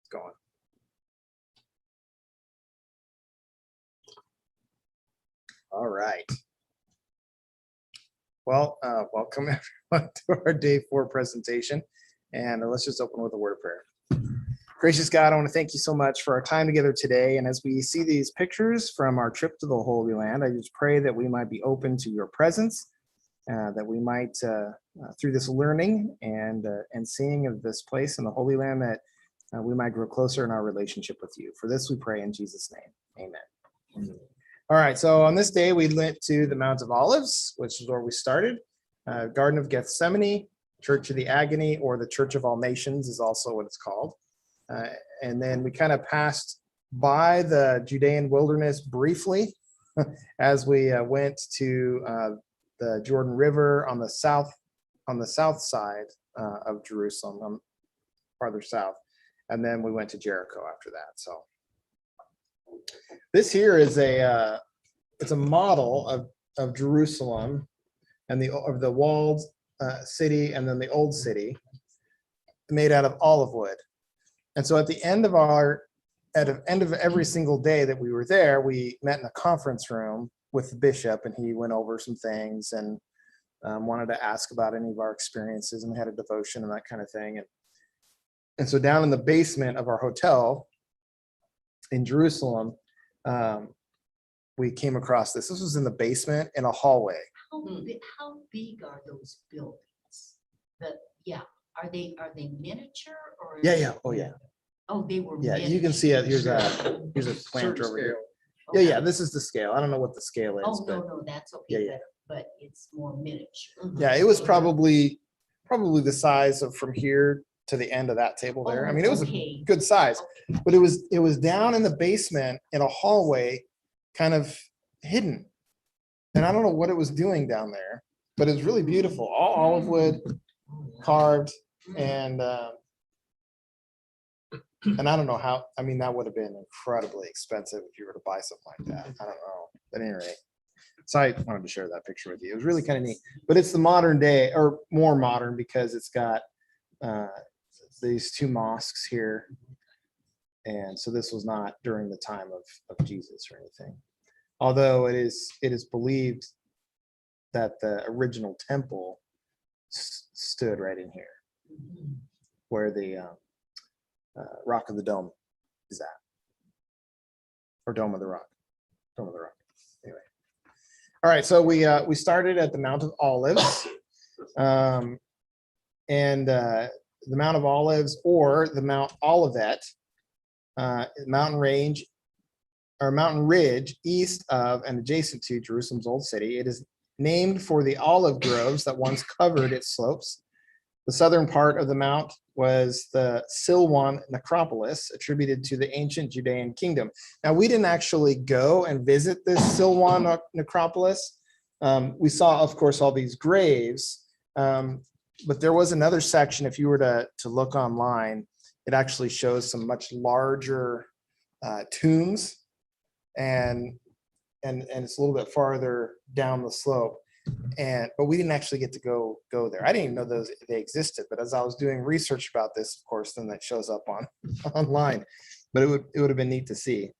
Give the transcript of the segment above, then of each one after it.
going. All right. Well, welcome everyone to our day 4 presentation. And let's just open with a word of prayer. Gracious God, I want to thank you so much for our time together today. And as we see these pictures from our trip to the Holy Land, I just pray that we might be open to your presence, that we might, through this learning and seeing of this place in the Holy Land, that we might grow closer in our relationship with you. For this we pray in Jesus' name. Amen. All right, so on this day, we went to the Mount of Olives, which is where we started. Garden of Gethsemane, Church of the Agony, or the Church of All Nations is also what it's called. And then we kind of passed by the Judean wilderness briefly as we went to the Jordan River on the south side of Jerusalem, farther south. And then we went to Jericho after that. So this here is it's a model of Jerusalem and of the walled city and then the old city made out of olive wood. And so at the end of every single day that we were there, we met in a conference room with the bishop, and he went over some things and wanted to ask about any of our experiences, and we had a devotion and that kind of thing. And so down in the basement of our hotel in Jerusalem, we came across this. This was in the basement in a hallway. How big are those buildings? Are they miniature or? Yeah. Oh yeah. Oh, they were. Yeah, miniature. you can see it. Here's a plant over here. Okay. Yeah. This is the scale. I don't know what the scale is. Oh, but no, that's okay. Yeah. But it's more miniature. Yeah, it was probably the size of from here to the end of that table there. I mean, it was a good size, but it was down in the basement in a hallway, kind of hidden. And I don't know what it was doing down there, but it was really beautiful. All olive wood, carved, and I don't know how. I mean, that would have been incredibly expensive if you were to buy something like that. I don't know. But anyway, so I wanted to share that picture with you. It was really kind of neat. But it's the modern day, or more modern, because it's got these 2 mosques here. And so this was not during the time of Jesus or anything. Although it is believed that the original temple stood right in here, where the Rock of the Dome is at, or Dome of the Rock. Anyway, all right. So we started at the Mount of Olives, and the Mount of Olives, or the Mount Olivet, mountain ridge east of and adjacent to Jerusalem's old city. It is named for the olive groves that once covered its slopes. The southern part of the mount was the Silwan necropolis, attributed to the ancient Judean kingdom. Now, we didn't actually go and visit this Silwan necropolis. We saw, of course, all these graves, but there was another section. If you were to look online, it actually shows some much larger tombs, and it's a little bit farther down the slope. But we didn't actually get to go there. I didn't even know they existed. But as I was doing research about this, of course, then that shows up online. But it would have been neat to see.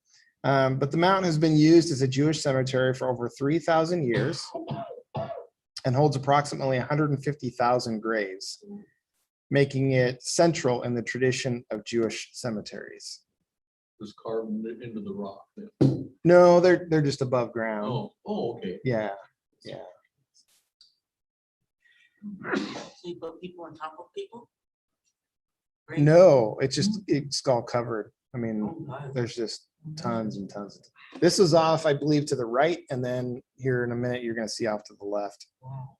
But the mountain has been used as a Jewish cemetery for over 3,000 years and holds approximately 150,000 graves, making it central in the tradition of Jewish cemeteries. Was carved into the rock. No, they're just above ground. Oh, okay. Yeah. So you put people on top of people? Right? No, it's all covered. I mean, there's just tons and tons. This is off, I believe, to the right, and then here in a minute you're going to see off to the left. Wow.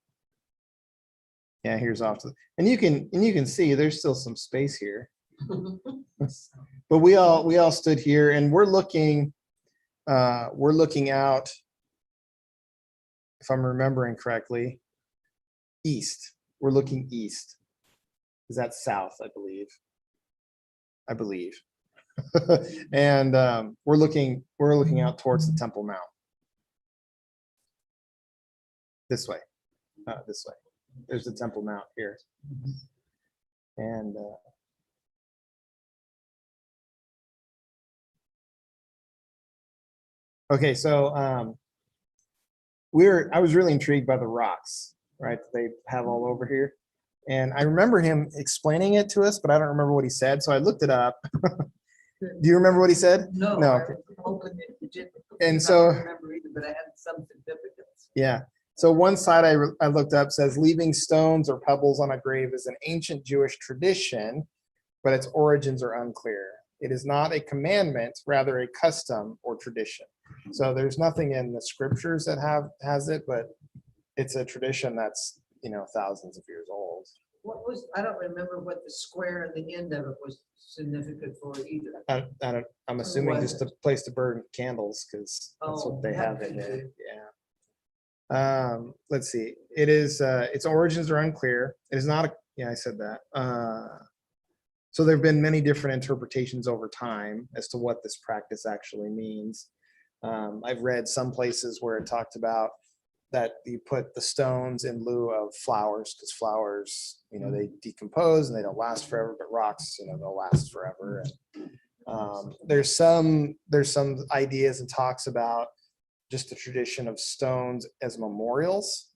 Yeah, here's off to and you can see there's still some space here. But we all stood here, and we're looking out, if I'm remembering correctly, east. We're looking east. Is that south? I believe. And we're looking out towards the Temple Mount. This way. There's the Temple Mount here. And Okay, so I was really intrigued by the rocks, right? That they have all over here. And I remember him explaining it to us, but I don't remember what he said. So I looked it up. Do you remember what he said? No. No. I was hoping that you did, And I so, don't remember either, but I had some significance. yeah. So one side I looked up says leaving stones or pebbles on a grave is an ancient Jewish tradition, but its origins are unclear. It is not a commandment, rather a custom or tradition. So there's nothing in the scriptures that has it, but it's a tradition that's, thousands of years old. What was, I don't remember what the square at the end of it was significant for either. I'm assuming was just a place to burn candles because that's Oh, what they that have could in there. be. Yeah. Let's see. It is its origins are unclear. It is not a, yeah, I said that. So there have been many different interpretations over time as to what this practice actually means. I've read some places where it talked about that you put the stones in lieu of flowers because flowers, they decompose and they don't last forever, but rocks, they'll last forever. And, there's some ideas and talks about just the tradition of stones as memorials,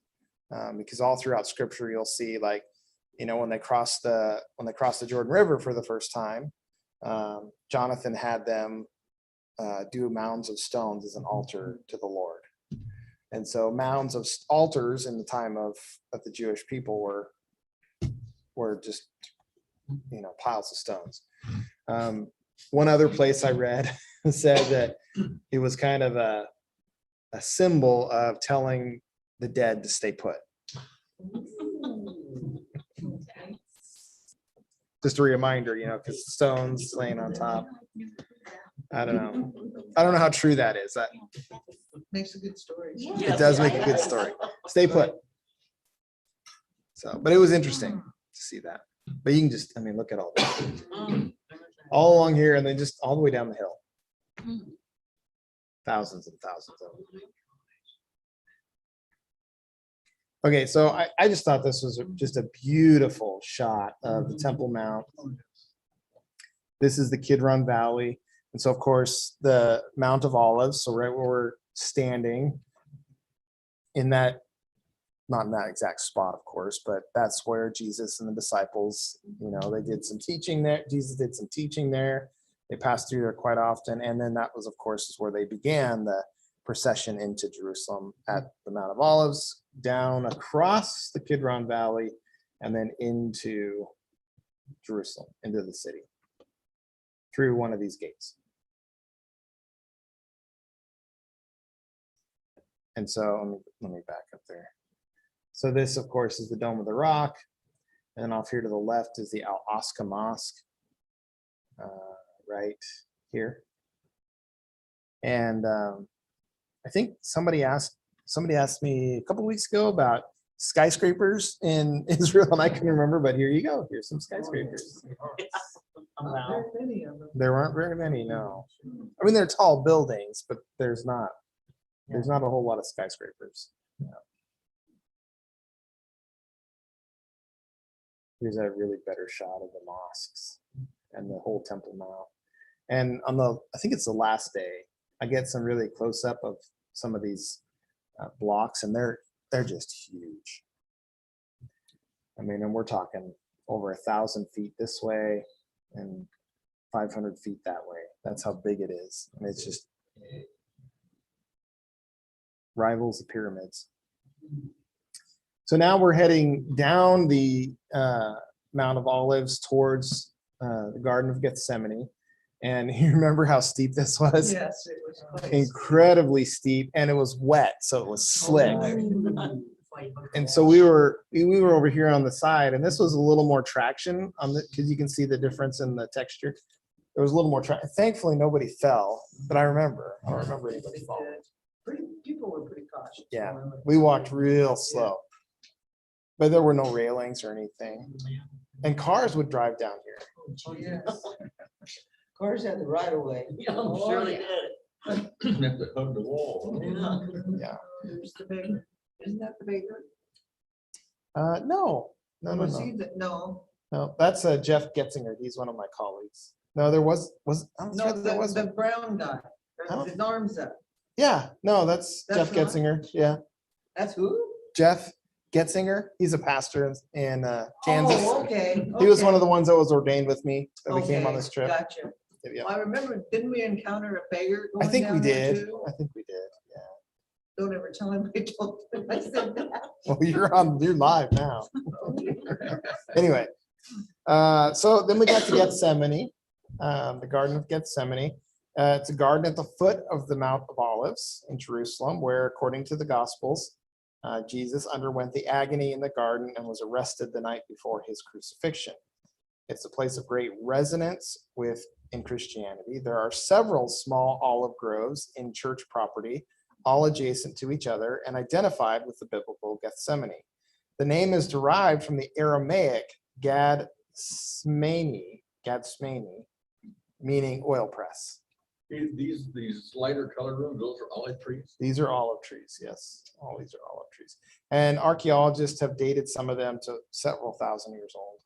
because all throughout Scripture you'll see when they crossed the Jordan River for the first time, Jonathan had them do mounds of stones as an altar to the Lord. And so mounds of altars in the time of the Jewish people were just, piles of stones. One other place I read said that it was kind of a symbol of telling the dead to stay put. Just a reminder, because stones laying on top. I don't know how true that is. Makes a good story. It does make a good story. Stay put. So, but it was interesting to see that. But you can just, look at all this. All along here and then just all the way down the hill. Thousands and thousands of them. Okay, so I just thought this was just a beautiful shot of the Temple Mount. This is the Kidron Valley. And so, of course, the Mount of Olives, so right where we're standing in that, not in that exact spot, of course, but that's where Jesus and the disciples, they did some teaching there. Jesus did some teaching there. They passed through there quite often. And then that was, of course, is where they began the procession into Jerusalem at the Mount of Olives, down across the Kidron Valley, and then into Jerusalem, into the city, through one of these gates. And so let me back up there. So this, of course, is the Dome of the Rock. And off here to the left is the Al-Aqsa Mosque, right here. And I think somebody asked me a couple weeks ago about skyscrapers in Israel, and I couldn't remember, but here you go. Here's some skyscrapers. Not very many of them. There aren't very many, no. They're tall buildings, but there's not a whole lot of skyscrapers. Yeah. Here's a really better shot of the mosques and the whole Temple Mount. And I think it's the last day, I get some really close up of some of these blocks, and they're just huge. And we're talking over 1,000 feet this way and 500 feet that way. That's how big it is. And it's just rivals the pyramids. So now we're heading down the Mount of Olives towards the Garden of Gethsemane. And you remember how steep this was? Yes, it was quite Incredibly steep, and it was wet, so it was slick. Oh. And so we were over here on the side, and this was a little more traction on the, because you can see the difference in the texture. There was a little more traction. Thankfully, nobody fell, but I don't remember anybody falling. People were pretty cautious. Yeah, we walked real slow, but there were no railings or anything, and cars would drive down here. Oh, yes. Cars had the right of way. I'm sure they did. Have to hug the wall. Yeah. There's the baker. Isn't that the baker? No. Was he the, no. No, that's Jeff Getzinger. He's one of my colleagues. No, there was. I'm No, sure there was. the brown guy. Oh. The arms up. Yeah, no, that's That's Jeff not- Getzinger. Yeah, That's who? Jeff Getzinger. He's a pastor in Kansas. Oh, okay. He was one of okay, the ones that was ordained with me that we came on okay, this trip. Gotcha. Yeah. Well, I remember, didn't we encounter a beggar I going think we down there did. too? I think we did. Yeah. Don't ever tell him I told him I said that. Well, you're live now. Anyway, so then we got to Gethsemane, the Garden of Gethsemane. It's a garden at the foot of the Mount of Olives in Jerusalem, where, according to the Gospels, Jesus underwent the agony in the garden and was arrested the night before his crucifixion. It's a place of great resonance in Christianity. There are several small olive groves in church property, all adjacent to each other and identified with the biblical Gethsemane. The name is derived from the Aramaic Gadsmane, meaning oil press. These lighter colored rooms, those are olive trees. These are olive trees, yes. All these are olive trees. And archaeologists have dated some of them to several thousand years old.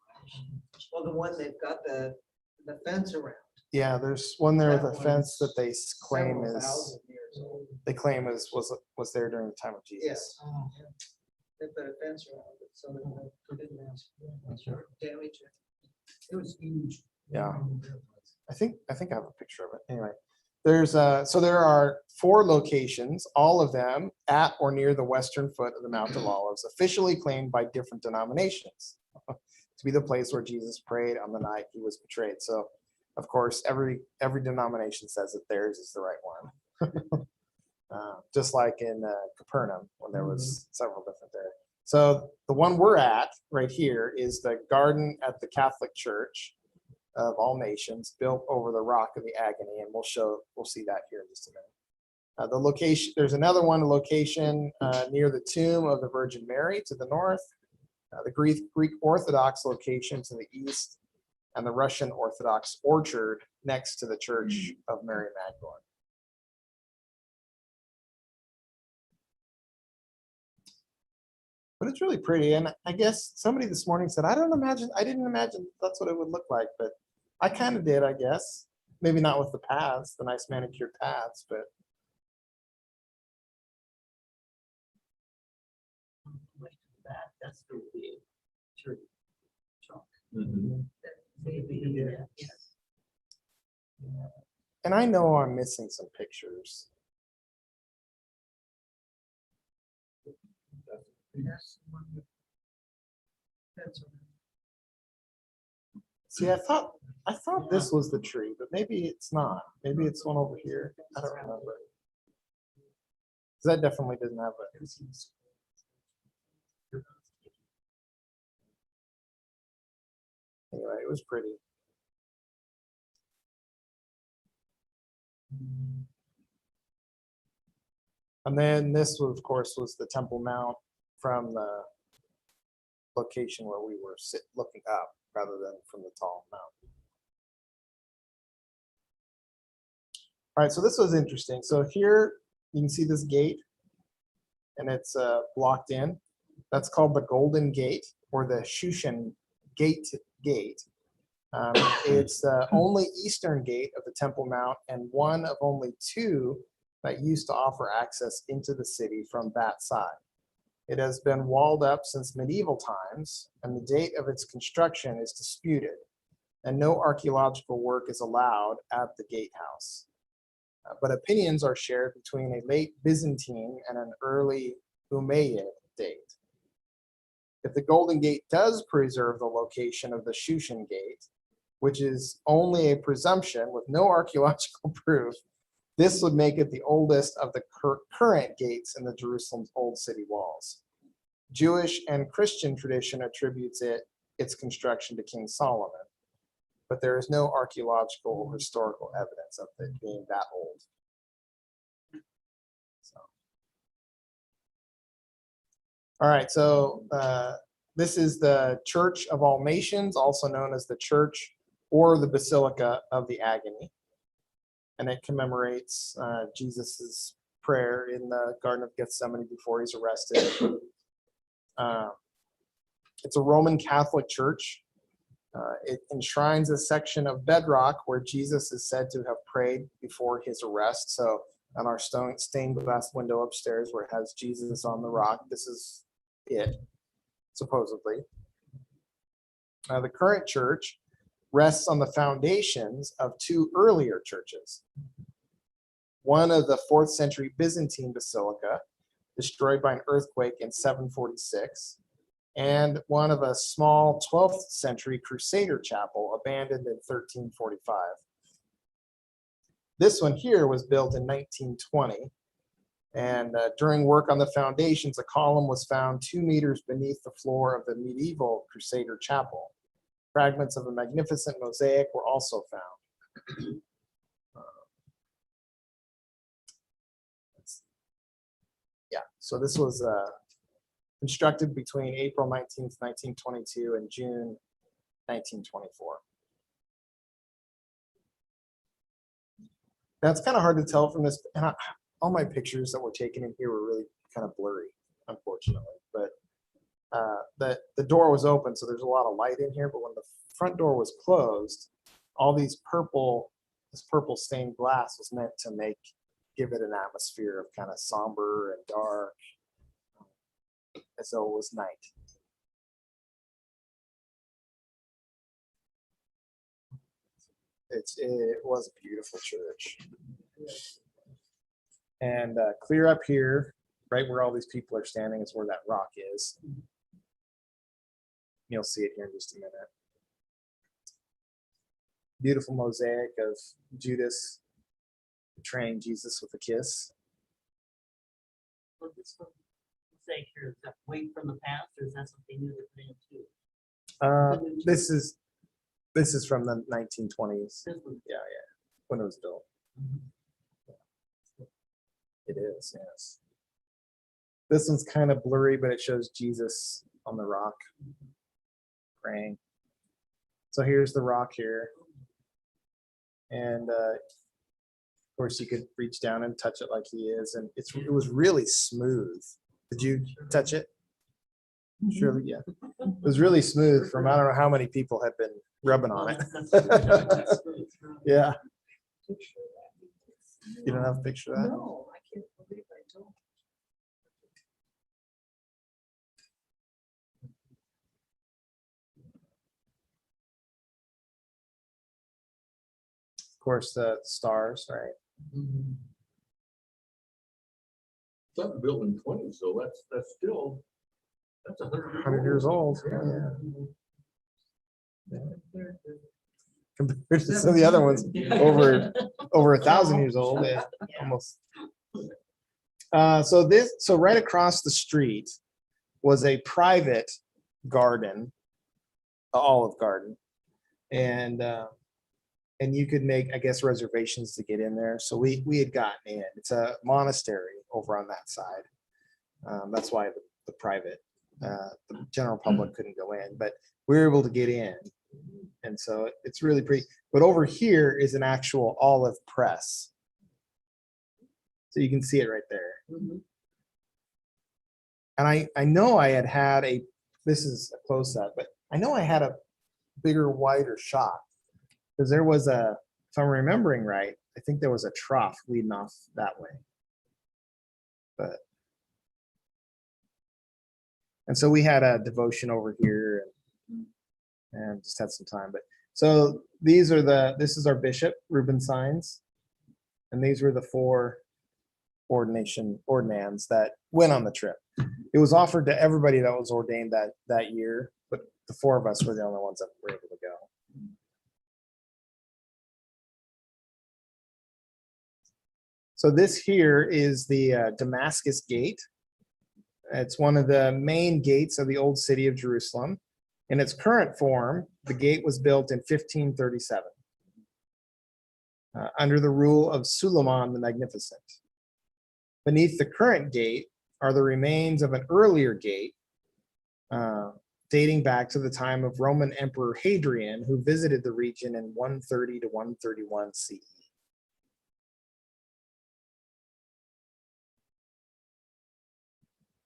Well, the one they've got the fence around. Yeah, there's one there with That a fence that one's they claim several is thousand years old. was there during the time of Jesus. Yes. They put a fence around it so that they didn't damage it. It was huge. Yeah. I think I have a picture of it. Anyway, so there are 4 locations, all of them at or near the western foot of the Mount of Olives, officially claimed by different denominations to be the place where Jesus prayed on the night he was betrayed. So, of course, every denomination says that theirs is the right one. Just like in Capernaum, when there was several different there. So the one we're at right here is the garden at the Catholic Church of all nations, built over the rock of the agony, and we'll see that here in just a minute. The location, there's another location near the tomb of the Virgin Mary to the north, the Greek Orthodox location to the east, and the Russian Orthodox orchard next to the Church of Mary Magdalene. But it's really pretty, and I guess somebody this morning said, I didn't imagine that's what it would look like, but I kind of did, I guess. Maybe not with the paths, the nice manicured paths, but That's the big church. and I know I'm missing some pictures. See, I thought this was the tree, but maybe it's not. Maybe it's one over here. I don't remember. That definitely doesn't have a. Anyway, it was pretty. And then this, of course, was the Temple Mount from the location where we were looking up rather than from the tall mountain. All right, so this was interesting. So here you can see this gate, and it's blocked in. That's called the Golden Gate, or the Shushan Gate. It's the only eastern gate of the Temple Mount and one of only 2 that used to offer access into the city from that side. It has been walled up since medieval times, and the date of its construction is disputed, and no archaeological work is allowed at the gatehouse. But opinions are shared between a late Byzantine and an early Umayyad date. If the Golden Gate does preserve the location of the Shushan Gate, which is only a presumption with no archaeological proof, this would make it the oldest of the current gates in the Jerusalem's old city walls. Jewish and Christian tradition attributes its construction to King Solomon, but there is no archaeological or historical evidence of it being that old. All right, so this is the Church of All Nations, also known as the Church or the Basilica of the Agony. And it commemorates Jesus's prayer in the Garden of Gethsemane before he's arrested. It's a Roman Catholic church. It enshrines a section of bedrock where Jesus is said to have prayed before his arrest. So on our stained glass window upstairs where it has Jesus on the rock. This is it, supposedly. The current church rests on the foundations of two earlier churches. One of the 4th century Byzantine basilica, destroyed by an earthquake in 746, and one of a small 12th century Crusader chapel abandoned in 1345. This one here was built in 1920, and during work on the foundations, a column was found 2 meters beneath the floor of the medieval Crusader chapel. Fragments of a magnificent mosaic were also found. Yeah, so this was constructed between April 19th, 1922 and June 1924. Now it's kind of hard to tell from this, and all my pictures that were taken in here were really kind of blurry, unfortunately. But the door was open, so there's a lot of light in here. But when the front door was closed, all this purple stained glass was meant to give it an atmosphere of kind of somber and dark, as though it was night. It was a beautiful church. And clear up here, right where all these people are standing, is where that rock is. You'll see it here in just a minute. Beautiful mosaic of Judas betraying Jesus with a kiss. Well, this one, say here, is that weight from the past, or is that something new they're putting into? This is from the 1920s. This one. Yeah, when it was built. Mhm. It is, yes. This one's kind of blurry, but it shows Jesus on the rock praying. So here's the rock here. And of course you could reach down and touch it like he is. And it was really smooth. Did you touch it? Surely, yeah. It was really smooth from I don't know how many people had been rubbing on it. Yeah. You don't have a picture of that? No, I can't believe I don't. Of course, the stars, right? Mhm. Something built in '20s, so that's still, that's 100 years old. Yeah. Compared to some of the other ones, over 1,000 years old, yeah, almost. So right across the street was a private garden, the Olive Garden, and you could make, I guess, reservations to get in there. So we had gotten in. It's a monastery over on that side. That's why the private, the general public couldn't go in, but we were able to get in. And so it's really pretty. But over here is an actual olive press. So you can see it right there. Mhm. And I know I had this is a close up, but I know I had a bigger, wider shot because there was if I'm remembering right, I think there was a trough leading off that way. And so we had a devotion over here and just had some time. But so this is our bishop, Reuben Signs, and these were the 4 ordinands that went on the trip. It was offered to everybody that was ordained that year, but the 4 of us were the only ones that were able to go. So this here is the Damascus Gate. It's one of the main gates of the old city of Jerusalem. In its current form, the gate was built in 1537 under the rule of Suleiman the Magnificent. Beneath the current gate are the remains of an earlier gate dating back to the time of Roman Emperor Hadrian, who visited the region in 130 to 131 CE.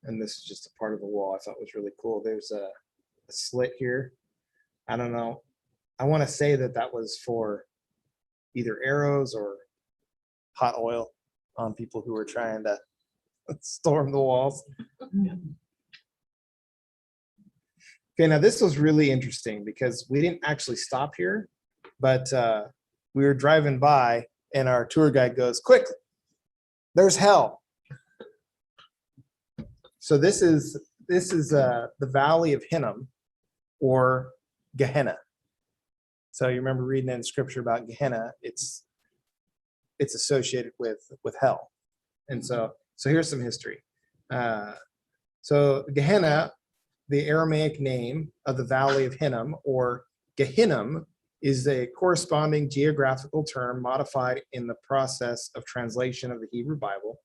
And this is just a part of the wall I thought was really cool. There's a slit here. I don't know. I want to say that was for either arrows or hot oil. on people who were trying to storm the walls. Okay, now this was really interesting because we didn't actually stop here, but we were driving by and our tour guide goes, quick, there's hell. So this is the Valley of Hinnom, or Gehenna. So you remember reading in scripture about Gehenna, it's associated with hell. And so here's some history. So Gehenna, the Aramaic name of the Valley of Hinnom, or Gehinnom, is a corresponding geographical term modified in the process of translation of the Hebrew Bible.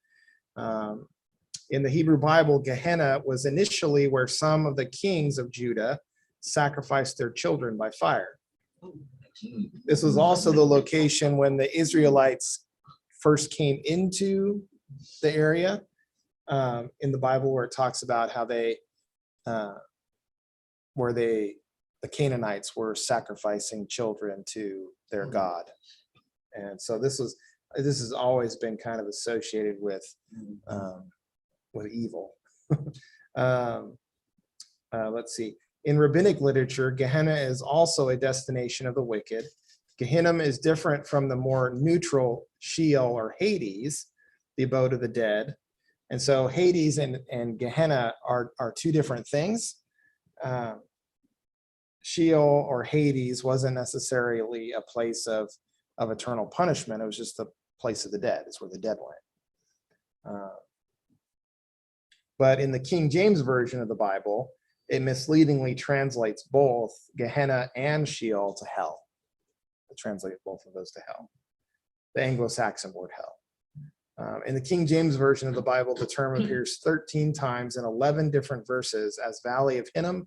In the Hebrew Bible, Gehenna was initially where some of the kings of Judah sacrificed their children by fire. This was also the location when the Israelites first came into the area in the Bible, where it talks about how the Canaanites were sacrificing children to their God. And so this has always been kind of associated with evil. Let's see. In rabbinic literature, Gehenna is also a destination of the wicked. Gehinnom is different from the more neutral Sheol or Hades, the abode of the dead. And so Hades and Gehenna are two different things. Sheol or Hades wasn't necessarily a place of eternal punishment. It was just the place of the dead. It's where the dead went. But in the King James Version of the Bible, it misleadingly translates both Gehenna and Sheol to hell. It translates both of those to hell. The Anglo-Saxon word hell. In the King James Version of the Bible, the term appears 13 times in 11 different verses as Valley of Hinnom,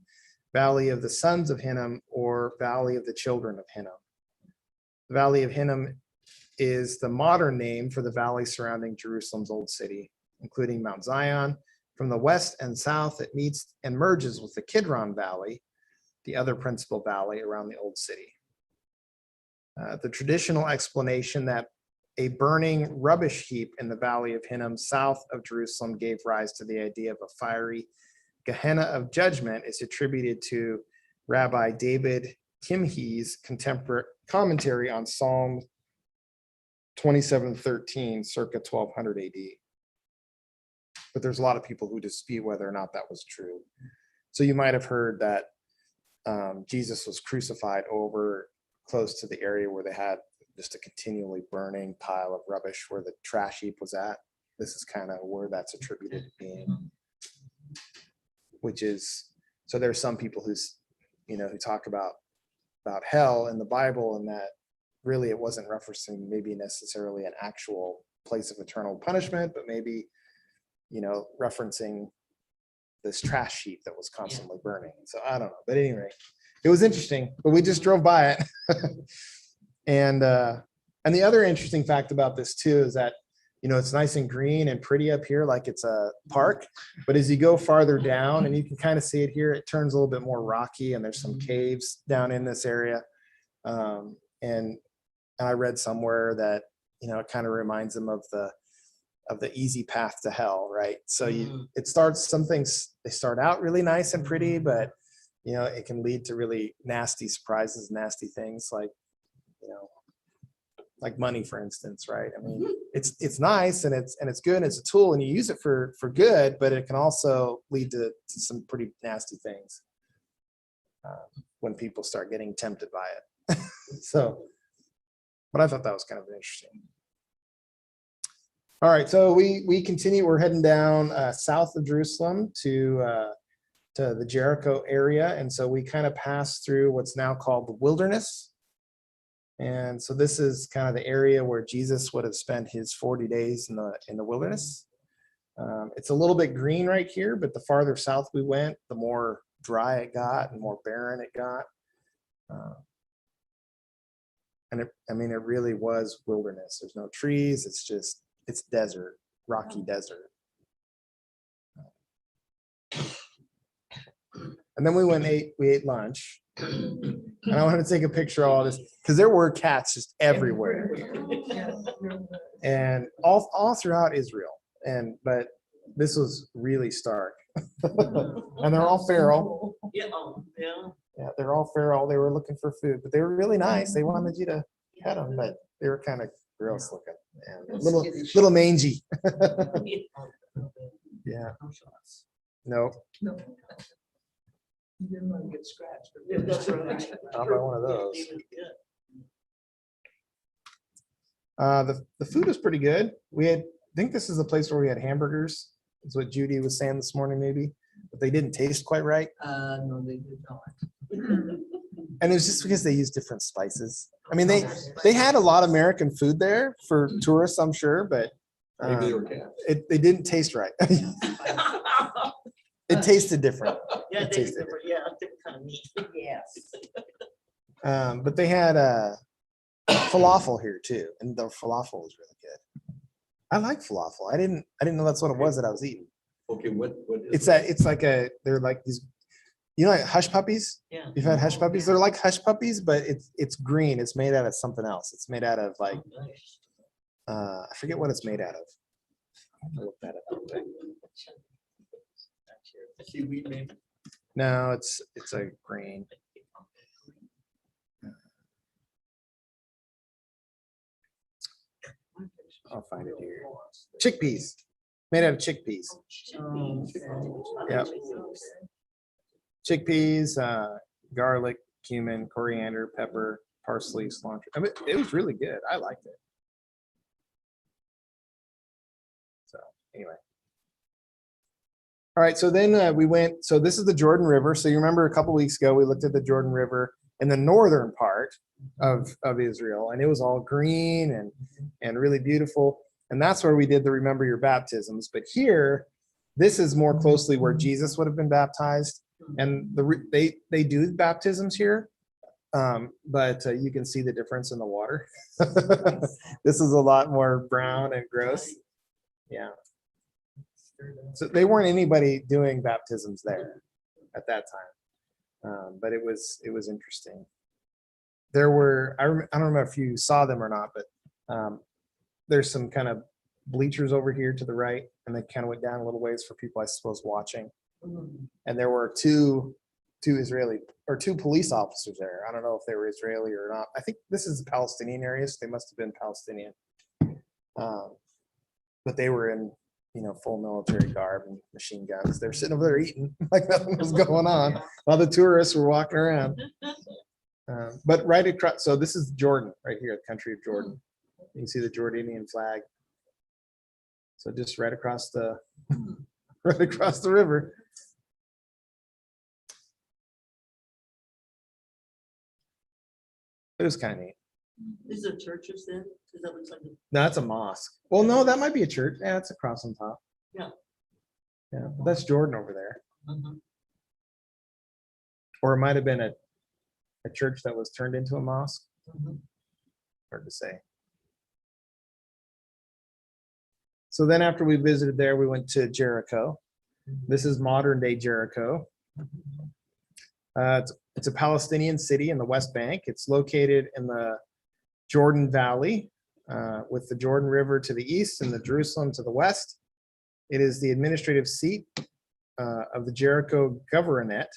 Valley of the Sons of Hinnom, or Valley of the Children of Hinnom. The Valley of Hinnom is the modern name for the valley surrounding Jerusalem's Old City, including Mount Zion. From the west and south, it meets and merges with the Kidron Valley, the other principal valley around the Old City. The traditional explanation that a burning rubbish heap in the Valley of Hinnom south of Jerusalem gave rise to the idea of a fiery Gehenna of judgment is attributed to Rabbi David Kimhi's contemporary commentary on Psalm 27:13, circa 1200 AD. But there's a lot of people who dispute whether or not that was true. So you might have heard that Jesus was crucified over close to the area where they had just a continually burning pile of rubbish where the trash heap was at. This is kind of where that's attributed to being, which is, so there's some people who talk about hell in the Bible, and that really it wasn't referencing maybe necessarily an actual place of eternal punishment, but maybe referencing this trash heap that was constantly burning. So I don't know, but anyway, it was interesting, but we just drove by it. And the other interesting fact about this too is that, it's nice and green and pretty up here, like it's a park, but as you go farther down, and you can kind of see it here, it turns a little bit more rocky, and there's some caves down in this area. And I read somewhere that, it kind of reminds them of the easy path to hell, right? So some things, they start out really nice and pretty, but it can lead to really nasty surprises, nasty things like money, for instance, right? I mean, it's nice and it's good and it's a tool and you use it for good, but it can also lead to some pretty nasty things when people start getting tempted by it. So, but I thought that was kind of interesting. All right, so we continue. We're heading down south of Jerusalem to the Jericho area, and so we kind of pass through what's now called the wilderness. And so this is kind of the area where Jesus would have spent his 40 days in the wilderness. It's a little bit green right here, but the farther south we went, the more dry it got and more barren it got. And it really was wilderness. There's no trees. It's desert, rocky desert. And then we ate lunch. And I wanted to take a picture of all this because there were cats just everywhere. and all throughout Israel. But this was really stark. And they're all feral. Yeah, oh, yeah. Yeah, they're all feral. They were looking for food, but they were really nice. They wanted you to pet them, but they were kind of gross looking and a little mangy. Yeah, No shots. no, No. You didn't want to get scratched. or- Yeah, that's right. not by one of those. They was good. The food was pretty good. I think this is the place where we had hamburgers. Is what Judy was saying this morning, maybe, but they didn't taste quite right. No, they did not. And it was just because they used different spices. I mean, they had a lot of American food there for tourists, I'm sure, but Maybe they were cats. they didn't taste right. It tasted different. Yeah, It they, tasted were- yeah, different kind of meat. Yes. But they had falafel here too, and the falafel was really good. I like falafel. I didn't know that's what it was that I was eating. Okay, what is? They're like these, like hush puppies. Yeah. You've had hush puppies. They're like hush puppies, but it's green. It's made out of something else. It's made out of like Oh, nice. I forget what it's made out of. I'll look that up real quick. Seaweed maybe? No, it's a green. I'll find it here. Chickpeas. Made out of chickpeas. Yep. Chickpeas, garlic, cumin, coriander, pepper, parsley, cilantro. I mean, it was really good. I liked it. So anyway. All right, so then we went, so this is the Jordan River. So you remember a couple weeks ago, we looked at the Jordan River in the northern part of Israel, and it was all green and really beautiful. And that's where we did the Remember Your Baptisms. But here, this is more closely where Jesus would have been baptized. And they do baptisms here, but you can see the difference in the water. This is a lot more brown and gross. Yeah. So they weren't anybody doing baptisms there at that time, but it was interesting. There were I don't remember if you saw them or not, but there's some kind of bleachers over here to the right, and they kind of went down a little ways for people, I suppose, watching. And there were two Israeli or two police officers there. I don't know if they were Israeli or not. I think this is the Palestinian area, so they must have been Palestinian. But they were in full military garb and machine guns. They're sitting over there eating like nothing was going on while the tourists were walking around. But right across, so this is Jordan right here, the country of Jordan. You can see the Jordanian flag. So just right across the river. It was kind of neat. These are churches then? Because that looks like a No, that's a mosque. Well, no, that might be a church. Yeah, it's a cross on top. Yeah. Yeah, but that's Jordan over there. Mhm. Or it might have been a church that was turned into a mosque. Mhm. Hard to say. So then after we visited there, we went to Jericho. This is modern day Jericho. It's a Palestinian city in the West Bank. It's located in the Jordan Valley with the Jordan River to the east and the Jerusalem to the west. It is the administrative seat of the Jericho Governorate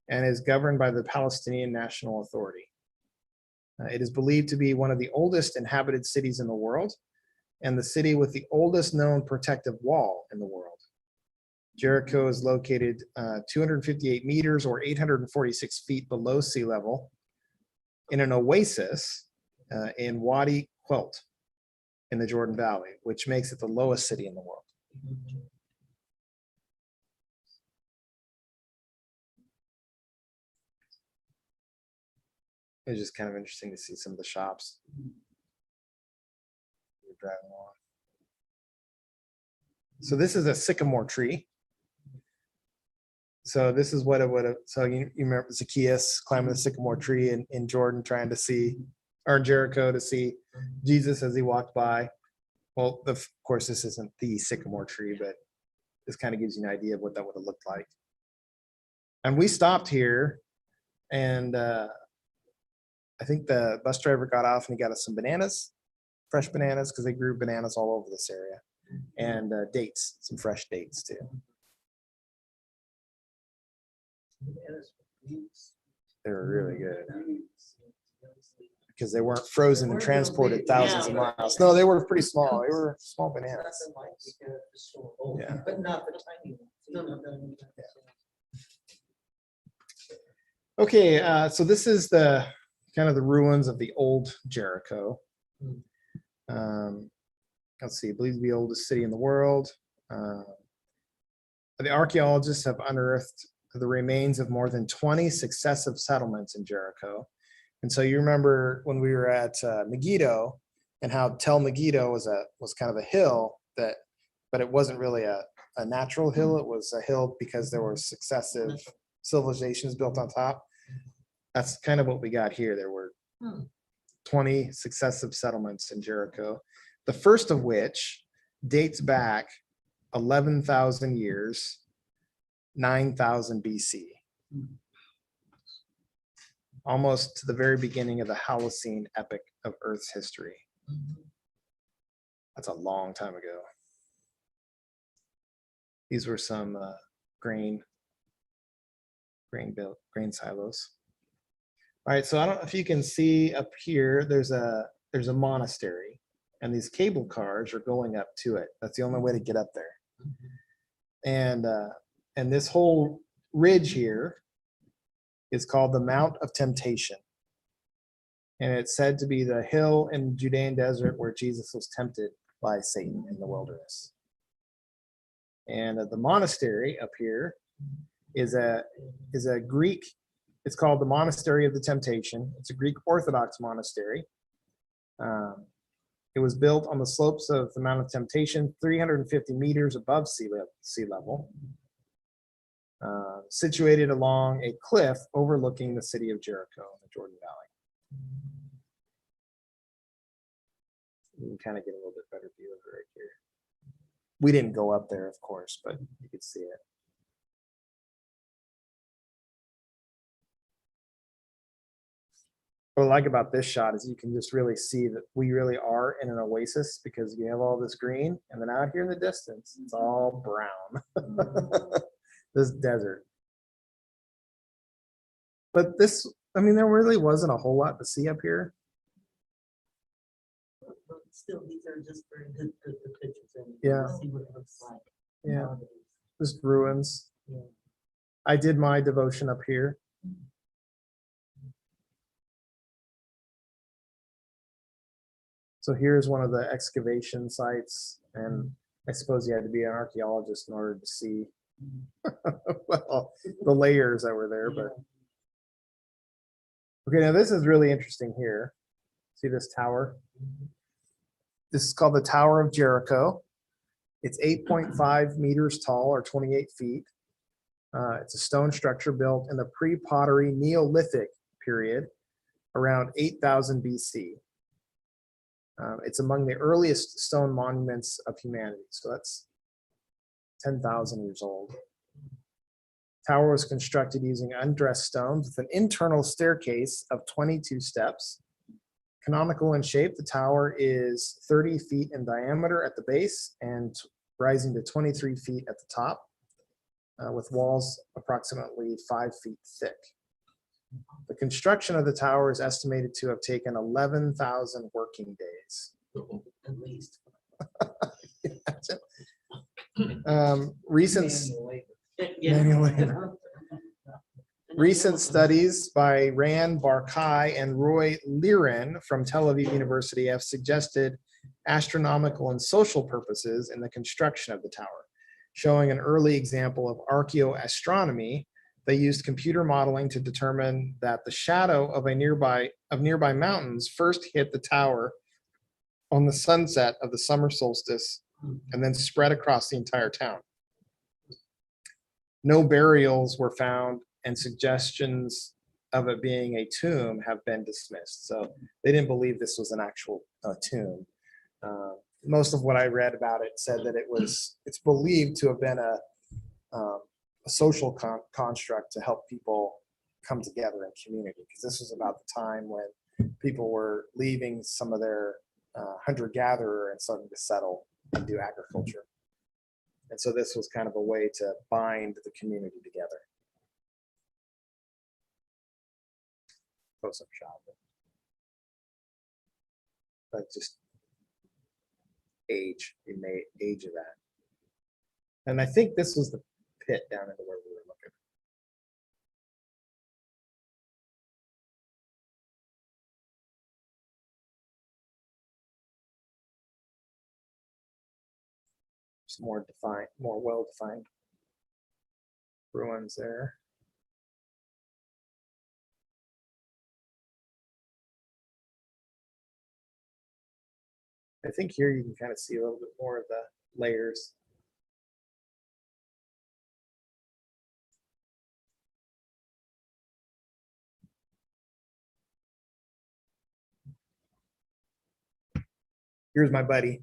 and is governed by the Palestinian National Authority. It is believed to be one of the oldest inhabited cities in the world and the city with the oldest known protective wall in the world. Jericho is located 258 meters or 846 feet below sea level in an oasis in Wadi Quilt in the Jordan Valley, which makes it the lowest city in the world. It was just kind of interesting to see some of the shops. We're driving along. So this is a sycamore tree. So this is what it would have. So you remember Zacchaeus climbing the sycamore tree in Jordan, trying to see, or in Jericho to see Jesus as he walked by. Well, of course, this isn't the sycamore tree, but this kind of gives you an idea of what that would have looked like. And we stopped here, and I think the bus driver got off and he got us some bananas fresh bananas because they grew bananas all over this area, and dates, some fresh dates too. They were really good because they weren't frozen and transported thousands of miles. No, they were pretty small. They were small bananas. Yeah. But not the tiny ones. No. Okay, so this is the kind of the ruins of the Old Jericho. Let's see, believed to be the oldest city in the world. The archaeologists have unearthed the remains of more than 20 successive settlements in Jericho. And so you remember when we were at Megiddo, and how Tel Megiddo was kind of a hill but it wasn't really a natural hill. It was a hill because there were successive civilizations built on top. That's kind of what we got here. There were 20 successive settlements in Jericho, the first of which dates back 11,000 years, 9,000 BC, almost to the very beginning of the Holocene epoch of Earth's history. That's a long time ago. These were some grain silos. All right, so I don't know if you can see up here, there's a monastery, and these cable cars are going up to it. That's the only way to get up there. And this whole ridge here is called the Mount of Temptation. And it's said to be the hill in the Judean desert where Jesus was tempted by Satan in the wilderness. And the monastery up here is a Greek, it's called the Monastery of the Temptation. It's a Greek Orthodox monastery. It was built on the slopes of the Mount of Temptation, 350 meters above sea level, situated along a cliff overlooking the city of Jericho in the Jordan Valley. You can kind of get a little bit better view of it right here. We didn't go up there, of course, but you could see it. What I like about this shot is you can just really see that we really are in an oasis because you have all this green, and then out here in the distance, it's all brown. This desert. But this, I mean, there really wasn't a whole lot to see up here. But still, these are just very good for the pictures and Yeah. see what it looks like. Yeah, nowadays. just ruins. Yeah. I did my devotion up here. So here's one of the excavation sites, and I suppose you had to be an archaeologist in order to see well, the layers that were there. But okay, now this is really interesting here. See this tower? This is called the Tower of Jericho. It's 8.5 meters tall, or 28 feet. It's a stone structure built in the pre-pottery Neolithic period, around 8,000 BC. It's among the earliest stone monuments of humanity. So that's 10,000 years old. Tower was constructed using undressed stones with an internal staircase of 22 steps. Canonical in shape, the tower is 30 feet in diameter at the base and rising to 23 feet at the top, with walls approximately 5 feet thick. The construction of the tower is estimated to have taken 11,000 working days. At least. Recent Yeah. manual labor. Recent studies by Rand Barkai and Roy Liren from Tel Aviv University have suggested astronomical and social purposes in the construction of the tower, showing an early example of archaeoastronomy. They used computer modeling to determine that the shadow of nearby mountains first hit the tower on the sunset of the summer solstice and then spread across the entire town. No burials were found, and suggestions of it being a tomb have been dismissed. So they didn't believe this was an actual tomb. Most of what I read about it said that it's believed to have been a social construct to help people come together in community, because this was about the time when people were leaving some of their hunter-gatherer and starting to settle and do agriculture. And so this was kind of a way to bind the community together. Close-up shot. But just age of that. And I think this was the pit down into where we were looking. Some more defined, more well-defined ruins there. I think here you can kind of see a little bit more of the layers. Here's my buddy.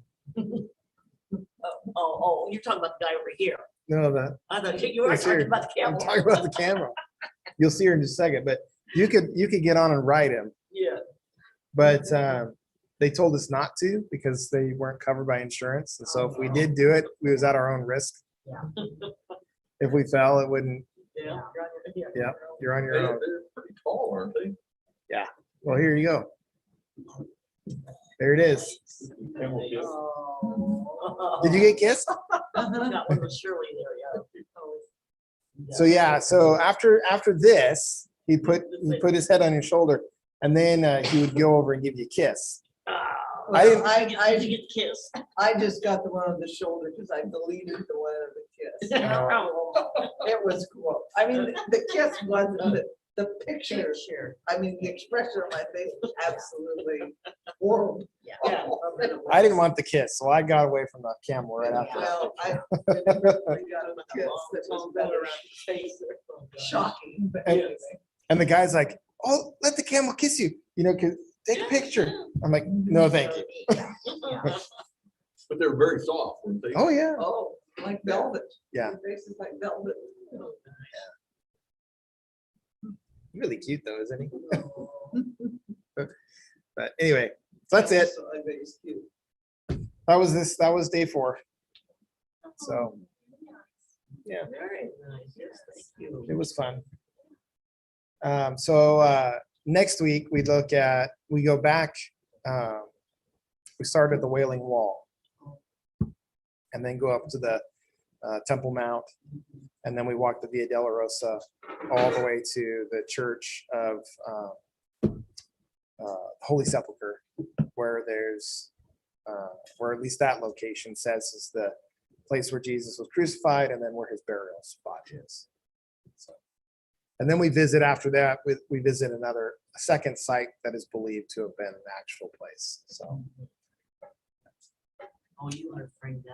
Oh, you're talking about the guy over here. No, that I thought you were Yes, sir. talking about the I'm camera. talking about the camera. You'll see her in just a second, but you could get on and ride him, Yeah. but they told us not to because they weren't covered by insurance. And so if we did do it, we was at our own risk. Yeah. If we fell, it wouldn't. Yeah. Yeah, you're on your own. They're pretty tall, aren't they? Well, here you go. There it is. Oh. Did you get kissed? That one was Shirley there, yeah. So yeah. So after this, he put his head on your shoulder, and then he would go over and give you a kiss. Oh, I didn't- did you get kissed? I just got the one on the shoulder because I deleted the one on the kiss. Oh. It was cool. I mean, the kiss wasn't the picture. I mean, the expression on my face was absolutely horrible. Yeah. I didn't want the kiss, so I got away from the camera right after. Well, I really got a kiss that was better, shocking, but And- anyway. And the guy's like, "Oh, let the camel kiss you, take a picture." I'm like, "No, thank you." But they were very soft, weren't they? Oh yeah. Oh, like velvet. Yeah. Your face is like velvet. Really cute though, isn't he? But anyway, so that's it. So I bet he's cute. That was day 4. So yeah, Very nice, yes, thank you. it was fun. So next week we go back. We start at the Wailing Wall, and then go up to the Temple Mount, and then we walk the Via Dolorosa all the way to the Church of Holy Sepulchre, where there's where at least that location says is the place where Jesus was crucified, and then where his burial spot is. So, and then we visit after that. We visit a second site that is believed to have been an actual place. So. Oh, you are afraid that.